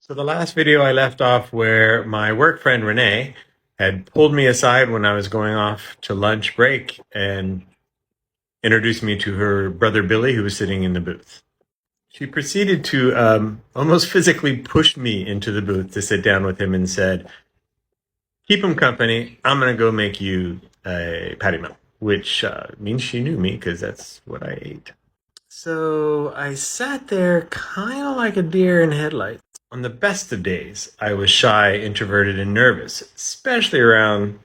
So the last video I left off where my work friend Renee had pulled me aside when I was going off to lunch break and introduced me to her brother Billy, who was sitting in the booth. She proceeded to almost physically push me into the booth to sit down with him and said, "Keep him company. I'm going to go make you a patty melt," which means she knew me because that's what I ate. So I sat there kind of like a deer in headlights. On the best of days, I was shy, introverted, and nervous, especially around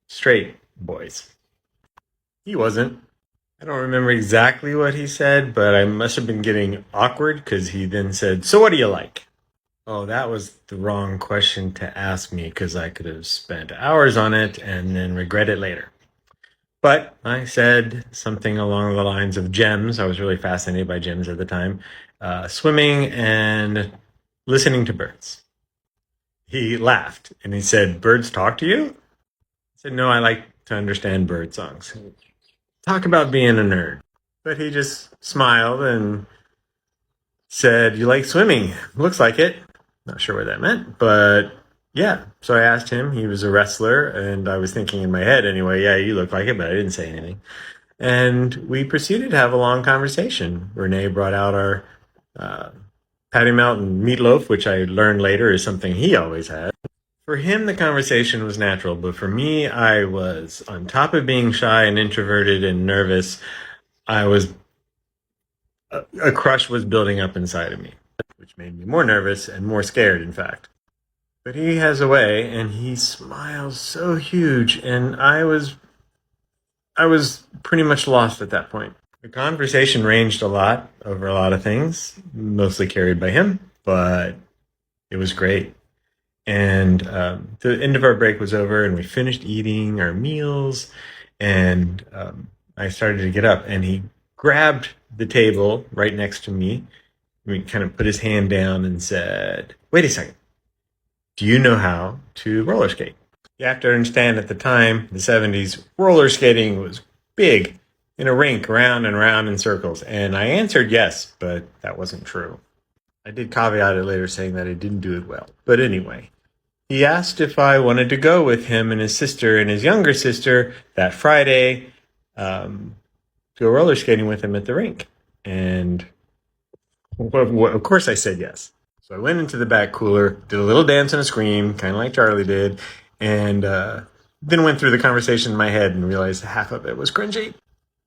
straight boys. He wasn't. I don't remember exactly what he said, but I must have been getting awkward because he then said, "So what do you like?" Oh, that was the wrong question to ask me because I could have spent hours on it and then regret it later. But I said something along the lines of gems. I was really fascinated by gems at the time, swimming and listening to birds. He laughed and he said, "Birds talk to you?" I said, "No, I like to understand bird songs." Talk about being a nerd. But he just smiled and said, "You like swimming? Looks like it." Not sure what that meant, but yeah. So I asked him. He was a wrestler, and I was thinking in my head anyway, yeah, you look like it, but I didn't say anything. And we proceeded to have a long conversation. Renee brought out our uh, Patty Melt and meatloaf, which I learned later is something he always had. For him, the conversation was natural, but for me, I was on top of being shy and introverted and nervous. I was a crush was building up inside of me, which made me more nervous and more scared, in fact. But he has a way, and he smiles so huge, and I was pretty much lost at that point. The conversation ranged a lot over a lot of things, mostly carried by him, but it was great. And the end of our break was over, and we finished eating our meals. And I started to get up, and he grabbed the table right next to me. He kind of put his hand down and said, "Wait a second. Do you know how to roller skate?" You have to understand at the time, the 70s, roller skating was big in a rink, round and round in circles. And I answered yes, but that wasn't true. I did caveat it later saying that I didn't do it well. But anyway, he asked if I wanted to go with him and his sister and his younger sister that Friday to go roller skating with him at the rink. And of course I said yes. So I went into the back cooler, did a little dance and a scream, kind of like Charlie did, and then went through the conversation in my head and realized half of it was cringy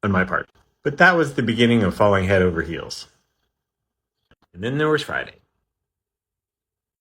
on my part. But that was the beginning of falling head over heels. And then there was Friday.